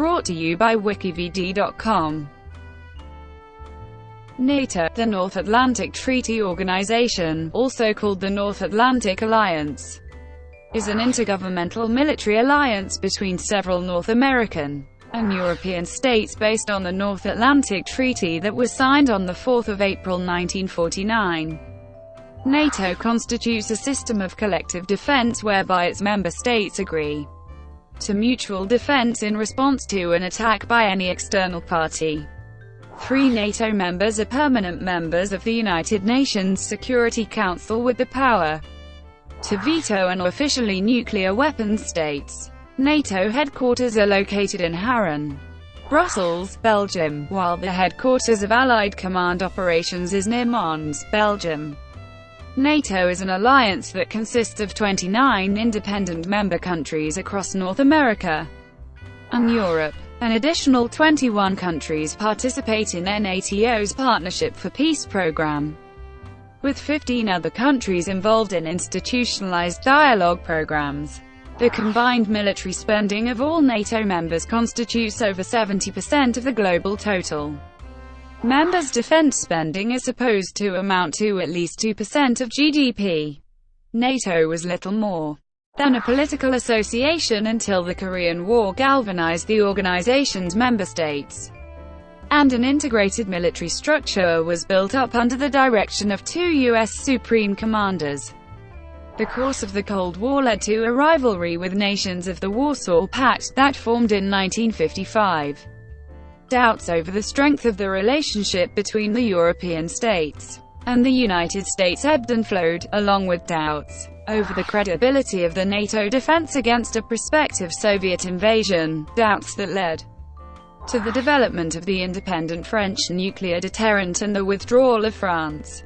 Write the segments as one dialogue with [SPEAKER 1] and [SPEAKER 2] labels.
[SPEAKER 1] Brought to you by WikiVidi.com. NATO, the North Atlantic Treaty Organization, also called the North Atlantic Alliance, is an intergovernmental military alliance between several North American and European states based on the North Atlantic Treaty that was signed on 4 April 1949. NATO constitutes a system of collective defense whereby its member states agree to mutual defense in response to an attack by any external party. 3 NATO members are permanent members of the United Nations Security Council with the power to veto unofficially nuclear weapons states. NATO headquarters are located in Haren, Brussels, Belgium, while the headquarters of Allied Command Operations is near Mons, Belgium. NATO is an alliance that consists of 29 independent member countries across North America and Europe. An additional 21 countries participate in NATO's Partnership for Peace program, with 15 other countries involved in institutionalized dialogue programs. The combined military spending of all NATO members constitutes over 70% of the global total. Members' defense spending is supposed to amount to at least 2% of GDP. NATO was little more than a political association until the Korean War galvanized the organization's member states, and an integrated military structure was built up under the direction of 2 U.S. Supreme Commanders. The course of the Cold War led to a rivalry with nations of the Warsaw Pact that formed in 1955. Doubts over the strength of the relationship between the European states and the United States ebbed and flowed, along with doubts over the credibility of the NATO defense against a prospective Soviet invasion, doubts that led to the development of the independent French nuclear deterrent and the withdrawal of France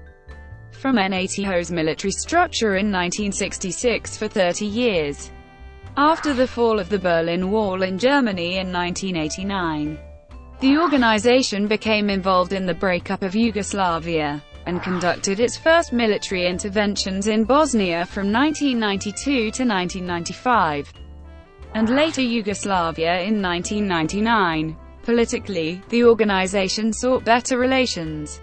[SPEAKER 1] from NATO's military structure in 1966 for 30 years. After the fall of the Berlin Wall in Germany in 1989, the organization became involved in the breakup of Yugoslavia, and conducted its first military interventions in Bosnia from 1992 to 1995, and later Yugoslavia in 1999. Politically, the organization sought better relations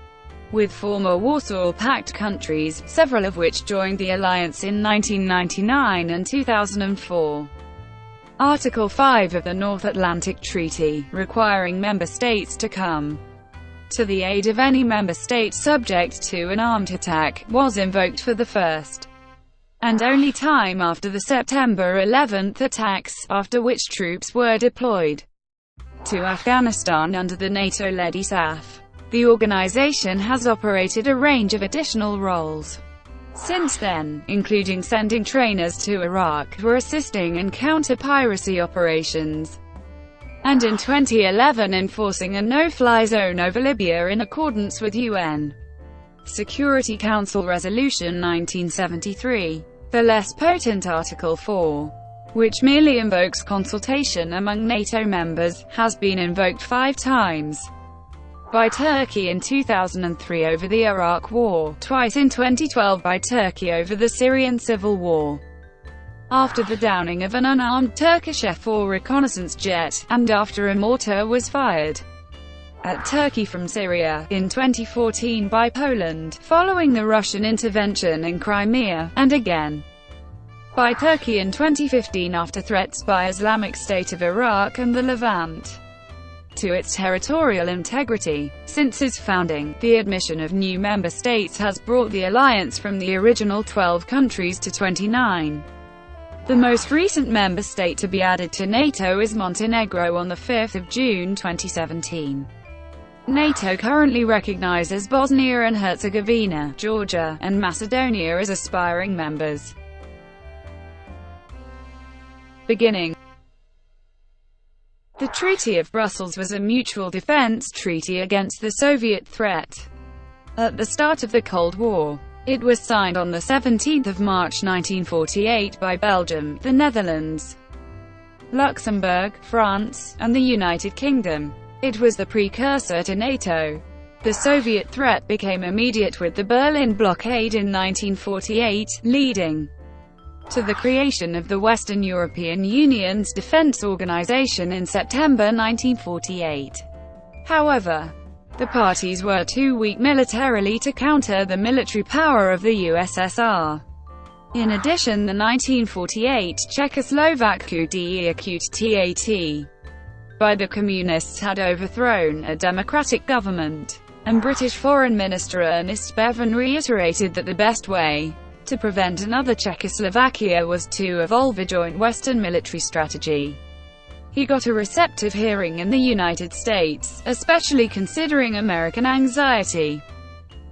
[SPEAKER 1] with former Warsaw Pact countries, several of which joined the alliance in 1999 and 2004. Article 5 of the North Atlantic Treaty, requiring member states to come to the aid of any member state subject to an armed attack, was invoked for the first and only time after the September 11 attacks, after which troops were deployed to Afghanistan under the NATO-led ISAF. The organization has operated a range of additional roles since then, including sending trainers to Iraq for assisting in counter-piracy operations, and in 2011 enforcing a no-fly zone over Libya in accordance with UN Security Council Resolution 1973. The less potent Article 4, which merely invokes consultation among NATO members, has been invoked 5 times. By Turkey in 2003 over the Iraq War, twice in 2012 by Turkey over the Syrian civil war, after the downing of an unarmed Turkish F-4 reconnaissance jet, and after a mortar was fired at Turkey from Syria, in 2014 by Poland, following the Russian intervention in Crimea, and again by Turkey in 2015 after threats by Islamic State of Iraq and the Levant to its territorial integrity. Since its founding, the admission of new member states has brought the alliance from the original 12 countries to 29. The most recent member state to be added to NATO is Montenegro on 5 June 2017. NATO currently recognizes Bosnia and Herzegovina, Georgia, and Macedonia as aspiring members. Beginning. The Treaty of Brussels was a mutual defense treaty against the Soviet threat. At the start of the Cold War, it was signed on 17 March 1948 by Belgium, the Netherlands, Luxembourg, France, and the United Kingdom. It was the precursor to NATO. The Soviet threat became immediate with the Berlin blockade in 1948, leading to the creation of the Western European Union's defense organization in September 1948. However, the parties were too weak militarily to counter the military power of the USSR. In addition, the 1948 Czechoslovak coup d'état by the Communists had overthrown a democratic government, and British Foreign Minister Ernest Bevin reiterated that the best way to prevent another Czechoslovakia was to evolve a joint Western military strategy. He got a receptive hearing in the United States, especially considering American anxiety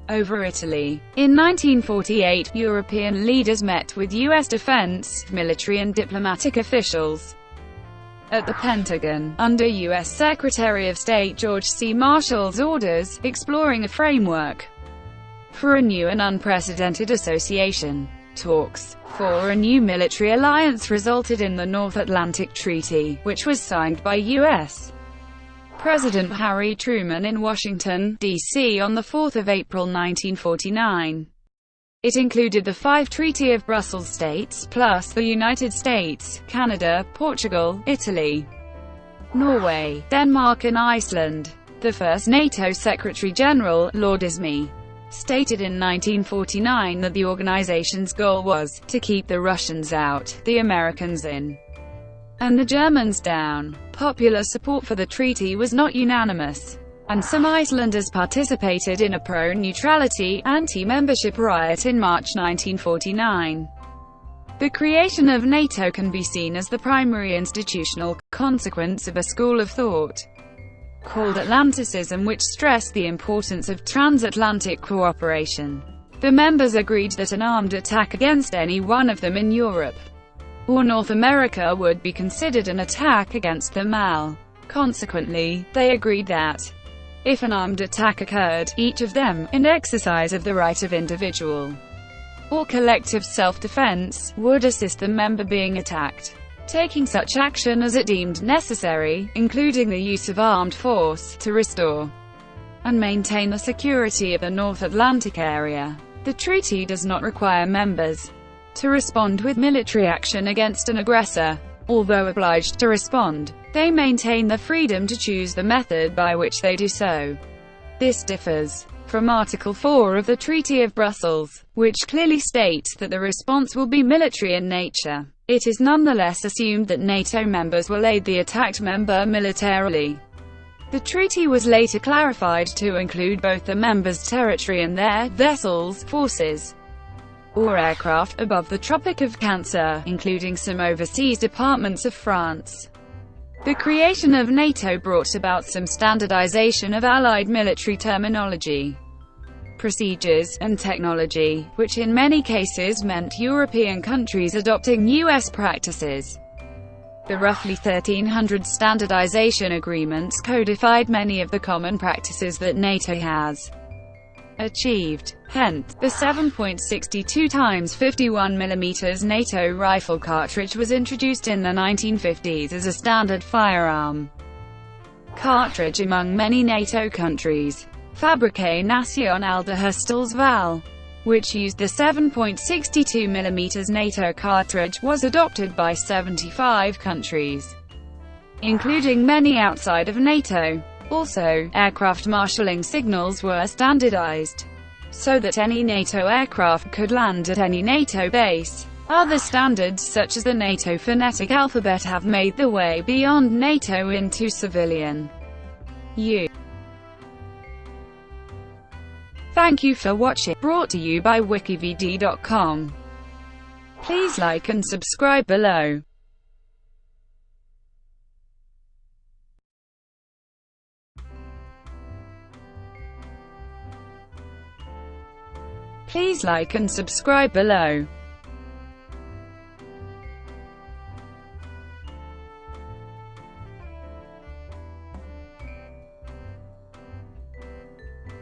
[SPEAKER 1] over Italy. In 1948, European leaders met with U.S. defense, military and diplomatic officials at the Pentagon, under U.S. Secretary of State George C. Marshall's orders, exploring a framework for a new and unprecedented association. Talks for a new military alliance resulted in the North Atlantic Treaty, which was signed by U.S. President Harry Truman in Washington, D.C. on 4 April 1949. It included the 5 Treaty of Brussels states, plus the United States, Canada, Portugal, Italy, Norway, Denmark and Iceland. The first NATO Secretary-General, Lord Ismay, stated in 1949 that the organization's goal was to keep the Russians out, the Americans in, and the Germans down. Popular support for the treaty was not unanimous, and some Icelanders participated in a pro-neutrality, anti-membership riot in March 1949. The creation of NATO can be seen as the primary institutional consequence of a school of thought called Atlanticism, which stressed the importance of transatlantic cooperation. The members agreed that an armed attack against any one of them in Europe or North America would be considered an attack against them all. Consequently, they agreed that if an armed attack occurred, each of them, in exercise of the right of individual or collective self-defense, would assist the member being attacked, taking such action as it deemed necessary, including the use of armed force, to restore and maintain the security of the North Atlantic area. The treaty does not require members to respond with military action against an aggressor. Although obliged to respond, they maintain the freedom to choose the method by which they do so. This differs from Article 4 of the Treaty of Brussels, which clearly states that the response will be military in nature. It is nonetheless assumed that NATO members will aid the attacked member militarily. The treaty was later clarified to include both the members' territory and their vessels, forces, or aircraft, above the Tropic of Cancer, including some overseas departments of France. The creation of NATO brought about some standardization of Allied military terminology, procedures, and technology, which in many cases meant European countries adopting US practices. The roughly 1,300 standardization agreements codified many of the common practices that NATO has achieved. Hence, the 7.62 x 51 mm NATO rifle cartridge was introduced in the 1950s as a standard firearm cartridge among many NATO countries. Fabriqué Nationale de Hostels Val, which used the 7.62 mm NATO cartridge, was adopted by 75 countries, including many outside of NATO. Also, aircraft marshalling signals were standardized, so that any NATO aircraft could land at any NATO base. Other standards such as the NATO phonetic alphabet have made their way beyond NATO into civilian use. Thank you for watching, brought to you by WikiVidi.com. Please like and subscribe below. Please like and subscribe below.